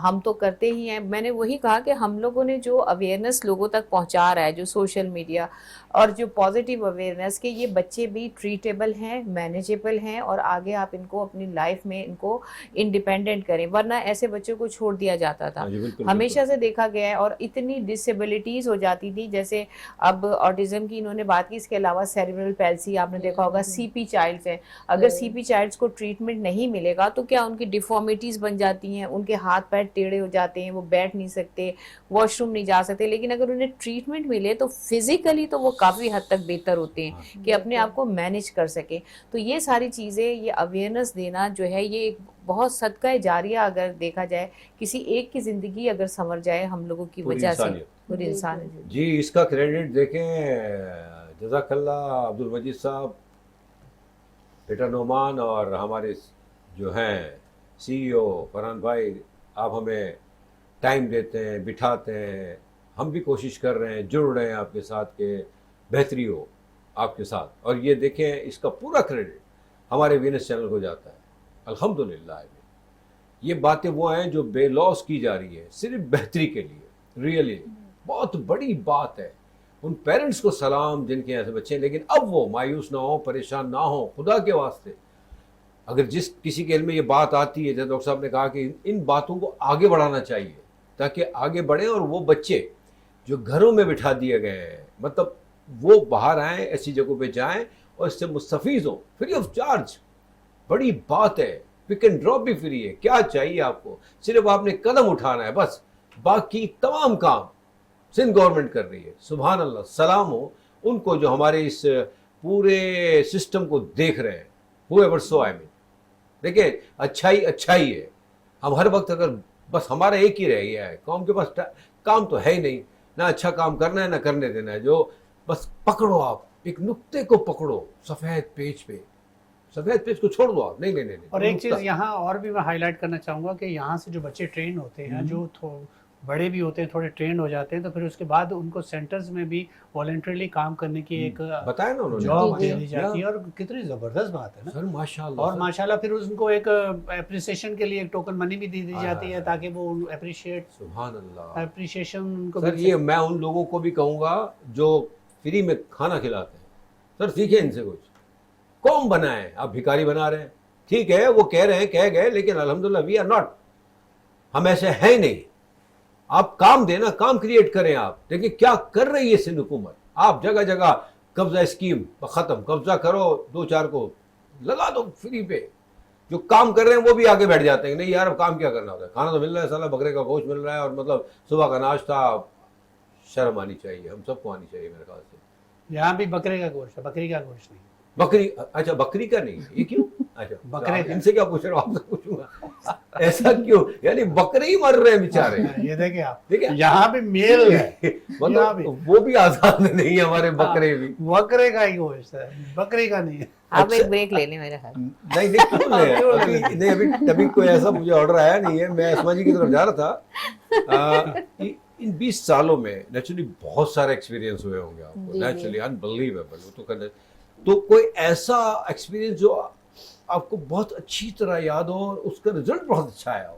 ہم تو کرتے ہی ہیں. میں نے وہی کہا کہ ہم لوگوں نے جو اویئرنیس لوگوں تک پہنچا رہا ہے، جو سوشل میڈیا اور جو پازیٹیو اویئرنیس کہ یہ بچے بھی ٹریٹیبل ہیں، مینیجیبل ہیں، اور آگے آپ ان کو اپنی لائف میں ان کو انڈیپینڈنٹ کریں. ورنہ ایسے بچوں کو چھوڑ دیا جاتا تھا، ہمیشہ سے دیکھا گیا ہے. اور اتنی ڈسیبلٹیز ہو جاتی تھی، جیسے اب آٹزم کی انہوں نے بات کی، اس کے علاوہ سیریبرل پیلسی آپ نے دیکھا ہوگا، سی پی چائلڈس ہیں. اگر سی پی چائلڈس کو ٹریٹمنٹ نہیں ملے گا تو کیا ان کی ڈیفارمیٹیز بن جاتی ہیں، ان کے ہاتھ پیر ٹیڑھے ہو جاتے ہیں، وہ بیٹھ نہیں سکتے، واش روم نہیں جا سکتے. لیکن اگر انہیں ٹریٹمنٹ ملے تو فزیکلی تو وہ کافی حد تک بہتر ہوتے ہیں کہ اپنے آپ کو مینیج کر سکیں. تو یہ ساری چیزیں، یہ اویئرنیس دینا جو ہے، یہ ایک بہت صدقہ جاریہ اگر دیکھا جائے، کسی ایک کی زندگی اگر سنور جائے ہم لوگوں کی وجہ سے، پوری انسان. جی اس کا کریڈٹ دیکھیں، جزاک اللہ عبد المجید صاحب، پیٹر نعمان اور ہمارے جو ہیں سی ای او فرحان بھائی. آپ ہمیں ٹائم دیتے ہیں، بٹھاتے ہیں، ہم بھی کوشش کر رہے ہیں، جڑ رہے ہیں آپ کے ساتھ کہ بہتری ہو آپ کے ساتھ. اور یہ دیکھیں اس کا پورا کریڈٹ ہمارے وینس چینل کو جاتا ہے الحمدللہ. یہ باتیں وہ ہیں جو بے لوس کی جا رہی ہے صرف بہتری کے لیے. ریئلی بہت بڑی بات ہے. ان پیرنٹس کو سلام جن کے ایسے بچے ہیں، لیکن اب وہ مایوس نہ ہوں، پریشان نہ ہوں. خدا کے واسطے اگر کسی کے علم میں یہ بات آتی ہے، جیسے ڈاکٹر صاحب نے کہا کہ ان باتوں کو آگے بڑھانا چاہیے تاکہ آگے بڑھیں. اور وہ بچے جو گھروں میں بٹھا دیے گئے ہیں، مطلب وہ باہر آئیں، ایسی جگہوں پہ جائیں اور اس سے مستفیض ہوں فری آف چارج. بڑی بات ہے. پک اینڈ ڈراپ بھی فری ہے. کیا چاہیے آپ کو؟ صرف آپ نے قدم اٹھانا ہے بس. باقی تمام کام سندھ گورنمنٹ کر رہی ہے. سبحان اللہ، سلام ہو ان کو جو ہمارے اس پورے سسٹم کو دیکھ رہے ہیں. whoever so I mean. دیکھیں اچھائی ہے. ہم ہر وقت اگر بس ہمارا ایک ہی رہ گیا ہے، قوم کے پاس کام تو ہے ہی نہیں، نہ اچھا کام کرنا ہے نہ کرنے دینا ہے. جو بس پکڑو، آپ ایک نقطے کو پکڑو سفید پیج پہ، سفید پیج کو چھوڑ دو آپ. نہیں. اور ایک چیز یہاں اور بھی میں ہائی لائٹ کرنا چاہوں گا کہ یہاں سے جو بچے ٹرین ہوتے ہیں، جو بڑے بھی ہوتے ہیں، تھوڑے ٹرینڈ ہو جاتے ہیں، تو پھر اس کے بعد ان کو سینٹرز میں بھی والنٹرلی کام کرنے کی ایک بتایا نا جاب دے دی جاتی ہے. اور کتنی زبردست بات ہے نا سر، ماشاءاللہ. اور ماشاءاللہ پھر ان کو ایک اپریسیشن کے لیے ایک ٹوکن منی بھی دی جاتی ہے تاکہ وہ سبحان اللہ اپریشیشن ان کو. سر یہ میں ان لوگوں کو بھی کہوں گا جو فری میں کھانا کھلاتے ہیں، سر سیکھیں ان سے کچھ. قوم بنائیں. آپ بھکاری بنا رہے ہیں، ٹھیک ہے وہ کہہ رہے ہیں، کہہ گئے، لیکن الحمدللہ وی آر ناٹ، ہم ایسے ہیں نہیں. آپ کام دینا، کام کریٹ کریں. آپ دیکھیں کیا کر رہی ہے سندھ حکومت. آپ جگہ جگہ قبضہ اسکیم ختم، قبضہ کرو، 2-4 کو لگا دو فری پہ. جو کام کر رہے ہیں وہ بھی آگے بیٹھ جاتے ہیں. نہیں یار اب کام کیا کرنا ہوتا ہے، کھانا تو مل رہا ہے، سالہ بکرے کا گوشت مل رہا ہے، اور مطلب صبح کا ناشتہ. شرم آنی چاہیے، ہم سب کو آنی چاہیے میرے خیال سے. یہاں بھی بکرے کا گوشت ہے، بکری کا گوشت نہیں. بکری؟ اچھا بکری کا نہیں، یہ کیوں؟ اچھا بکرے ان سے کیا پوچھ رہا ہوں، آپ سے پوچھوں گا ایسا کیوں؟ یعنی بکرے ہی مر رہے ہیں بیچارے. یہ دیکھیں آپ، ٹھیک ہے یہاں بھی میل ہے، مطلب وہ بھی آزاد نہیں ہے ہمارے بکرے بھی. بکرے کا ہی گوشت ہے، بکری کا نہیں ہے. آپ ایک بریک لے لیں میرا خیال. نہیں ابھی کوئی ایسا مجھے آرڈر آیا نہیں ہے. میں اسما جی کی طرف جا رہا تھا. ان 20 سالوں میں نیچرلی بہت سارے ایکسپیرینس ہوئے ہوں گے آپ کو، نیچرلی انبلیویبل. تو کوئی ایسا ایکسپیرینس جو آپ کو بہت اچھی طرح یاد ہو اور اس کا رزلٹ بہت اچھا آیا ہو.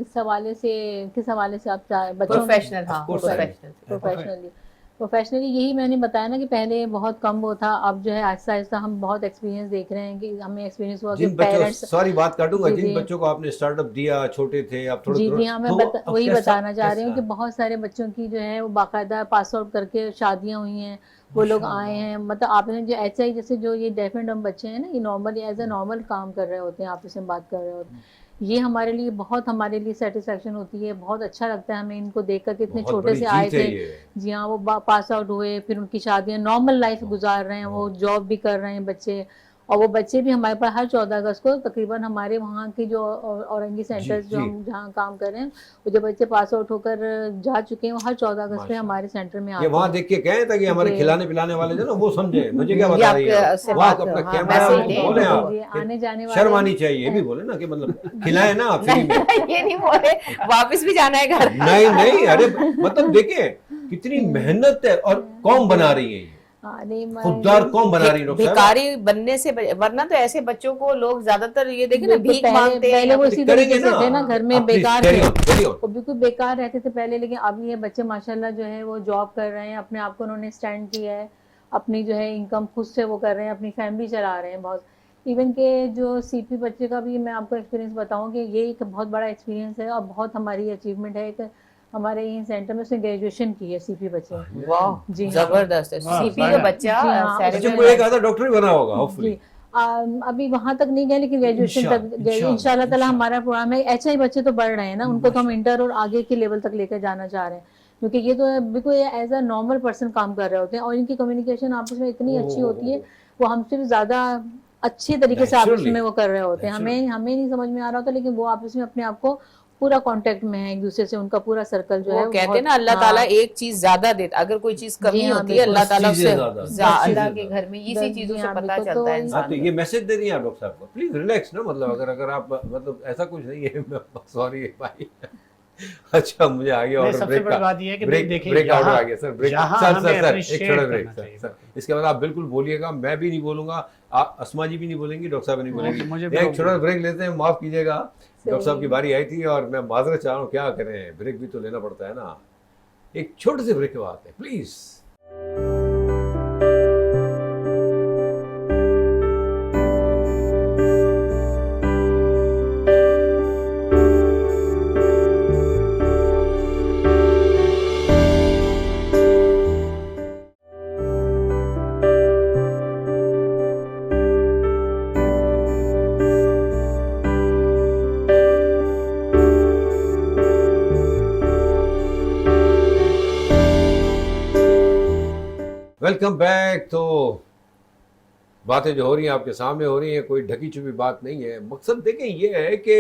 اس حوالے سے کس حوالے سے آپ بچوں پروفیشنلی یہی میں نے بتایا نا کہ پہلے بہت کم وہ تھا. اب جو ہے آہستہ آہستہ ہم بہت ایکسپیرینس دیکھ رہے ہیں کہ ہمیں ایکسپیرینس ہوا کہ پیرنٹس. سوری بات کاٹوں گا، جن بچوں کو آپ نے اسٹارٹ اپ دیا، چھوٹے تھے، آپ تھوڑے جی ہاں میں وہی بتانا چاہ رہی ہوں کہ بہت سارے بچوں کی جو ہے وہ باقاعدہ پاس آؤٹ کر کے شادیاں ہوئی ہیں، وہ لوگ آئے ہیں. مطلب آپ نے جو ایچ آئی جیسے جو یہ ڈیف اینڈ ڈمب بچے ہیں نا، یہ نارملی ایز اے نارمل کام کر رہے ہوتے ہیں، آپس میں بات کر رہے ہوتے ہیں. یہ ہمارے لیے بہت ہمارے لیے سیٹسفیکشن ہوتی ہے, بہت اچھا لگتا ہے ہمیں ان کو دیکھ کر کے اتنے بہت چھوٹے بڑی سے آئے جیت ہے تھے. یہ. جی ہاں, وہ پاس آؤٹ ہوئے, پھر ان کی شادیاں نارمل لائف گزار رہے ہیں, وہ جاب بھی کر رہے ہیں بچے, اور وہ بچے بھی ہمارے پاس ہر 14 اگست کو تقریباً ہمارے وہاں کی جو اورنگی سینٹرز جو ہم جہاں کام کر رہے ہیں, وہ جو بچے پاس آؤٹ ہو کر جا چکے ہیں وہ ہر 14 اگست پہ ہمارے سینٹر میں آتے یہ ہیں. وہاں دیکھ کے کہیں تاکہ ہمارے کھلانے پلانے والے جو نا وہ سمجھے مجھے کیا یہ بتا آپ رہی ہے سے وہاں بات اپنا ہاں کیمرہ میسج دیں بولیں آپ, آنے جانے والے شرم آنی چاہیے, یہ بھی بولے نا کہ مطلب کھلائیں نا فری میں. یہ نہیں بولے واپس بھی جانا ہے گھر. نہیں نہیں, ارے مطلب دیکھیں کتنی محنت ہے اور قوم بنا رہی ہے, یہ خوددار قوم بنا رہی ہے. بھکاری بننے سے ورنہ تو ایسے بچوں کو لوگ زیادہ تر یہ دیکھیں نا بھیک مانگتے ہیں. پہلے وہ اسی طریقے سے تھے نا, گھر میں بیکار تھے, وہ وہ بالکل بیکار رہتے تھے پہلے, لیکن اب یہ بچے ماشاءاللہ جو ہے وہ جاب کر رہے ہیں, اپنے آپ کو انہوں نے اسٹینڈ کیا ہے, اپنی جو ہے انکم خود سے وہ کر رہے ہیں, اپنی فیملی چلا رہے ہیں بہت. ایون کہ جو سی پی بچے کا بھی میں آپ کو ایکسپیرینس بتاؤں کہ یہ ایک بہت بڑا ایکسپیرینس ہے اور بہت ہماری اچیومنٹ ہے. ہمارے یہ سینٹر میں اس نے گریجویشن کی ہے سی پی بچے. واہ جی زبردست ہے. سی پی کا بچہ کوئی ایک آدھا ڈاکٹر بھی بنا ہوگا ہوپفلی. ابھی وہاں تک نہیں گئے لیکن گریجویشن تک انشاءاللہ تعالی ہمارا پروگرام ہے. ایچ آئی بچے تو بڑھ رہے ہیں نا, ان کو تو ہم انٹر اور آگے کے لیول تک لے کر جانا چاہ رہے ہیں, کیونکہ یہ تو بالکل ایز اے نارمل پرسن کام کر رہے ہوتے ہیں, اور ان کی کمیونیکیشن آپس میں اتنی اچھی ہوتی ہے, وہ ہم سے بھی زیادہ اچھے طریقے سے آپس میں وہ کر رہے ہوتے ہیں. ہمیں نہیں سمجھ میں آ رہا ہوتا, لیکن وہ آپس میں اپنے آپ کو پورا کانٹیکٹ میں ہے ایک دوسرے سے, ان کا پورا سرکل جو ہے. وہ کہتے ہیں نا اللہ تعالیٰ ایک چیز زیادہ دیتا, اگر کوئی چیز کمی ہوتی ہے اللہ تعالیٰ سے اللہ کے گھر میں اسی چیزوں سے پتہ چلتا ہے انسان. تو یہ میسج دے دیں آپ ڈاکٹر صاحب کو, پلیز ریلیکس نا, مطلب اگر آپ مطلب ایسا کچھ نہیں ہے, سوری بھائی. اچھا مجھے آگے آرڈر سب سے بڑی بات یہ ہے کہ بریک آرڈر آ گیا سر, بریک سر ایک چھوٹا بریک سر. اس کے بعد آپ بالکل بولیے گا, میں بھی نہیں بولوں گا, اسما جی بھی نہیں بولیں گی, ڈاکٹر صاحب نہیں بولیں گی. ایک چھوٹا بریک لیتے ہیں, معاف کیجیے گا, ڈاکٹر صاحب کی باری آئی تھی اور میں معذرت چاہ رہا ہوں, کیا کریں بریک بھی تو لینا پڑتا ہے نا. ایک چھوٹے سے بریک کے بعد ہے پلیز. Welcome back. تو باتیں جو ہو رہی ہیں آپ کے سامنے ہو رہی ہیں, کوئی ڈھکی چھپی بات نہیں ہے. مقصد دیکھیں یہ ہے کہ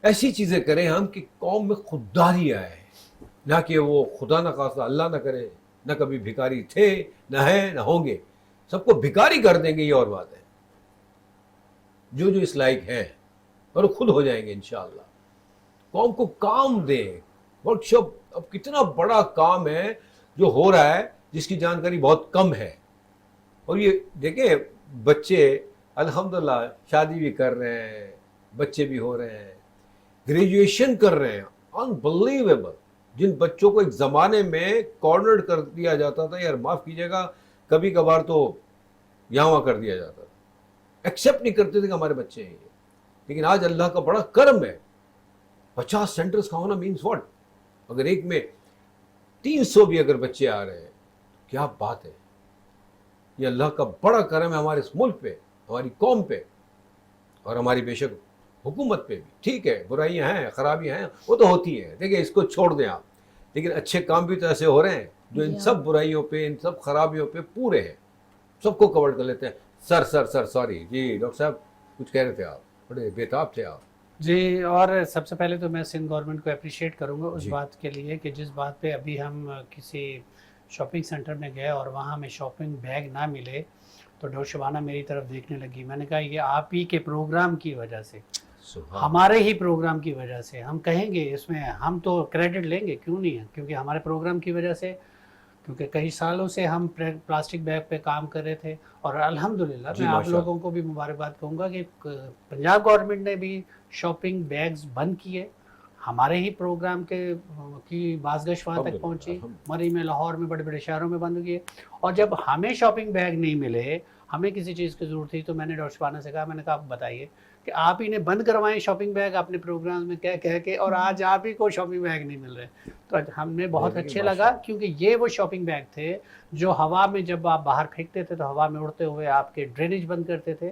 ایسی چیزیں کریں ہم کہ قوم میں خودداری آئے, نہ کہ وہ خدا نہ خواستہ اللہ نہ کرے, نہ کبھی بھکاری تھے نہ ہیں نہ ہوں گے, سب کو بھکاری کر دیں گے, یہ اور بات ہے. جو اس لائق ہیں اور وہ خود ہو جائیں گے انشاءاللہ. قوم کو کام دیں. ورک شاپ اب کتنا بڑا کام ہے جو ہو رہا ہے, جس کی جانکاری بہت کم ہے. اور یہ دیکھیں بچے الحمدللہ شادی بھی کر رہے ہیں, بچے بھی ہو رہے ہیں, گریجویشن کر رہے ہیں. انبلیویبل. جن بچوں کو ایک زمانے میں کارنرڈ کر دیا جاتا تھا, یار معاف کیجیے گا, کبھی کبھار تو یہاں کر دیا جاتا تھا, ایکسیپٹ نہیں کرتے تھے کہ ہمارے بچے ہیں یہ. لیکن آج اللہ کا بڑا کرم ہے, 50 سینٹرز کا ہونا مینس واٹ. اگر ایک میں 300 بھی اگر بچے آ رہے ہیں, کیا بات ہے. یہ اللہ کا بڑا کرم ہے ہمارے اس ملک پہ, ہماری قوم پہ, اور ہماری بے شک حکومت پہ بھی. ٹھیک ہے برائیاں ہیں, خرابیاں ہیں, وہ تو ہوتی ہیں, دیکھیں اس کو چھوڑ دیں آپ, لیکن اچھے کام بھی تو ایسے ہو رہے ہیں جو ان سب برائیوں پہ, ان سب خرابیوں پہ پورے ہیں, سب کو کور کر لیتے ہیں. سر سوری جی ڈاکٹر صاحب کچھ کہہ رہے تھے آپ, بڑے بےتاب تھے آپ. جی, اور سب سے پہلے تو میں سندھ گورنمنٹ کو اپریشیٹ کروں گا اس بات کے لیے کہ جس بات پہ ابھی ہم کسی شاپنگ سینٹر میں گئے اور وہاں ہمیں شاپنگ بیگ نہ ملے تو ڈاکٹر شبانہ میری طرف دیکھنے لگی. میں نے کہا یہ آپ ہی کے پروگرام کی وجہ سے, ہمارے ہی پروگرام کی وجہ سے. ہم کہیں گے اس میں ہم تو کریڈٹ لیں گے, کیوں نہیں ہے, کیونکہ ہمارے پروگرام کی وجہ سے, کیونکہ کئی سالوں سے ہم پلاسٹک بیگ پہ کام کر رہے تھے. اور الحمدللہ میں آپ لوگوں کو بھی مبارکباد کہوں گا کہ پنجاب گورنمنٹ نے بھی شاپنگ بیگز بند کیے, ہمارے ہی پروگرام کی بازگشت وہاں تک پہنچی. مری میں, لاہور میں, بڑے بڑے شہروں میں بند کیے. اور جب ہمیں شاپنگ بیگ نہیں ملے, ہمیں کسی چیز کی ضرورت تھی, تو میں نے ڈاکٹر شبانہ سے کہا, میں نے کہا آپ بتائیے کہ آپ ہی نے بند کروائیں شاپنگ بیگ اپنے پروگرام میں کہہ کے, اور آج آپ ہی کو شاپنگ بیگ نہیں مل رہے. تو ہم نے بہت اچھے لگا, کیونکہ یہ وہ شاپنگ بیگ تھے جو ہوا میں جب آپ باہر پھینکتے تھے تو ہوا میں اڑتے ہوئے آپ کے ڈرینیج بند کرتے تھے,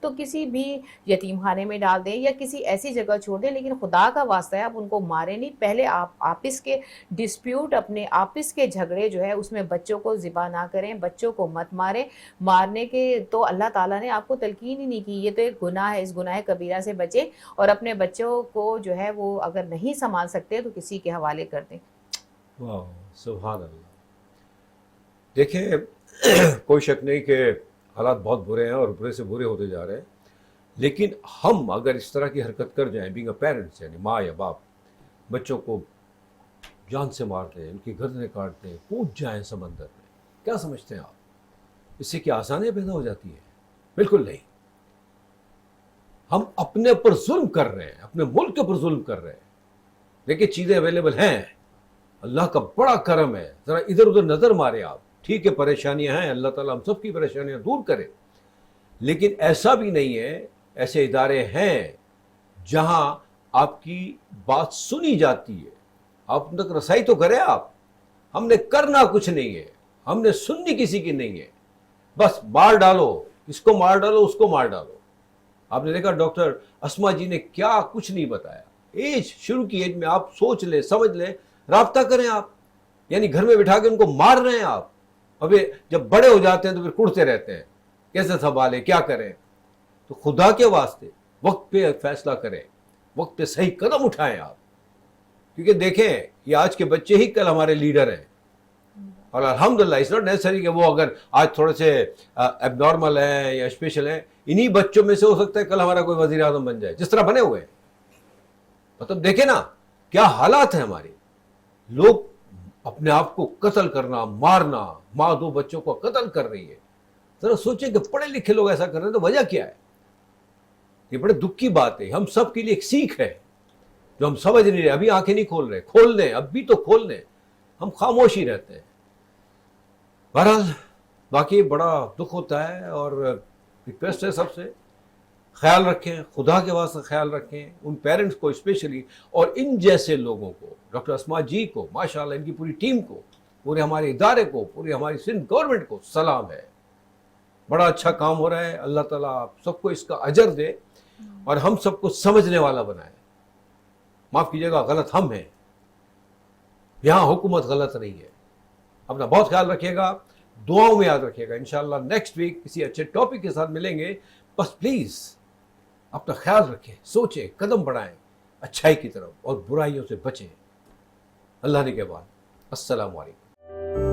تو کسی بھی یتیم خانے میں ڈال دیں یا کسی ایسی جگہ چھوڑ دیں، لیکن خدا کا واسطہ ہے آپ ان کو ماریں نہیں. پہلے آپ آپس کے ڈسپیوٹ، اپنے آپس کے جھگڑے جو ہے اس میں بچوں کو ذبح نہ کریں، بچوں کو مت ماریں. مارنے کے تو اللہ تعالیٰ نے آپ کو تلقین ہی نہیں کی، یہ تو ایک گناہ ہے، اس گناہ کبیرہ سے بچیں اور اپنے بچوں کو جو ہے وہ اگر نہیں سنبھال سکتے تو کسی کے حوالے کر دیں. واہ سبحان اللہ. دیکھیں کوئی شک نہیں کہ حالات بہت برے ہیں اور برے سے برے ہوتے جا رہے ہیں، لیکن ہم اگر اس طرح کی حرکت کر جائیں بینگ اے پیرنٹس، یعنی ماں یا باپ، بچوں کو جان سے مارتے ہیں، ان کی گردنیں کاٹتے ہیں، کود جائیں سمندر میں، کیا سمجھتے ہیں آپ؟ اس سے کیا آسانیاں پیدا ہو جاتی ہیں؟ بالکل نہیں. ہم اپنے پر ظلم کر رہے ہیں، اپنے ملک کے پر ظلم کر رہے ہیں. دیکھیں چیزیں اویلیبل ہیں، اللہ کا بڑا کرم ہے. ذرا ادھر ادھر نظر مارے آپ. ٹھیک ہے پریشانیاں ہیں، اللہ تعالیٰ ہم سب کی پریشانیاں دور کرے، لیکن ایسا بھی نہیں ہے. ایسے ادارے ہیں جہاں آپ کی بات سنی جاتی ہے، آپ تک رسائی تو کریں آپ. ہم نے کرنا کچھ نہیں ہے، ہم نے سننی کسی کی نہیں ہے. بس مار ڈالو، اس کو مار ڈالو، اس کو مار ڈالو. آپ نے دیکھا ڈاکٹر اسما جی نے کیا کچھ نہیں بتایا. شروع کی ایج میں آپ سوچ لیں، سمجھ لیں، رابطہ کریں آپ. یعنی گھر میں بٹھا کے ان کو مار رہے ہیں آپ. ابھی جب بڑے ہو جاتے ہیں تو پھر کڑتے رہتے ہیں، کیسے سنبھالیں، کیا کریں. تو خدا کے واسطے وقت پہ فیصلہ کریں، وقت پہ صحیح قدم اٹھائیں آپ. کیونکہ دیکھیں یہ آج کے بچے ہی کل ہمارے لیڈر ہیں. اور الحمدللہ اٹس ناٹ نیسری کہ وہ اگر آج تھوڑے سے ایب نارمل ہیں یا اسپیشل ہیں، انہی بچوں میں سے ہو سکتا ہے کل ہمارا کوئی وزیر اعظم بن جائے جس طرح بنے ہوئے ہیں. مطلب دیکھیں نا کیا حالات ہیں ہمارے. لوگ اپنے آپ کو قتل کرنا، مارنا، ماں دو بچوں کو قتل کر رہی ہے. ذرا سوچیں کہ پڑھے لکھے لوگ ایسا کر رہے ہیں تو وجہ کیا ہے. یہ بڑے دکھ کی بات ہے. ہم سب کے لیے ایک سیکھ ہے جو ہم سمجھ نہیں رہے. ابھی آنکھیں نہیں کھول رہے، کھول دیں، اب بھی تو کھول دیں. ہم خاموش ہی رہتے ہیں. بہرحال باقی بڑا دکھ ہوتا ہے اور ریکویسٹ ہے سب سے خیال رکھیں، خدا کے واسطے خیال رکھیں ان پیرنٹس کو اسپیشلی، اور ان جیسے لوگوں کو، ڈاکٹر اسما جی کو، ماشاءاللہ ان کی پوری ٹیم کو، پورے ہمارے ادارے کو، پوری ہماری سندھ گورنمنٹ کو سلام ہے. بڑا اچھا کام ہو رہا ہے. اللہ تعالیٰ آپ سب کو اس کا اجر دے اور ہم سب کو سمجھنے والا بنائے. معاف کیجیے گا غلط ہم ہیں، یہاں حکومت غلط نہیں ہے. اپنا بہت خیال رکھیے گا، دعاؤں میں یاد رکھیے گا. انشاءاللہ نیکسٹ ویک کسی اچھے ٹاپک کے ساتھ ملیں گے. بس پلیز اپنا خیال رکھیں، سوچیں، قدم بڑھائیں اچھائی کی طرف اور برائیوں سے بچیں. اللہ نے کے بعد السلام علیکم.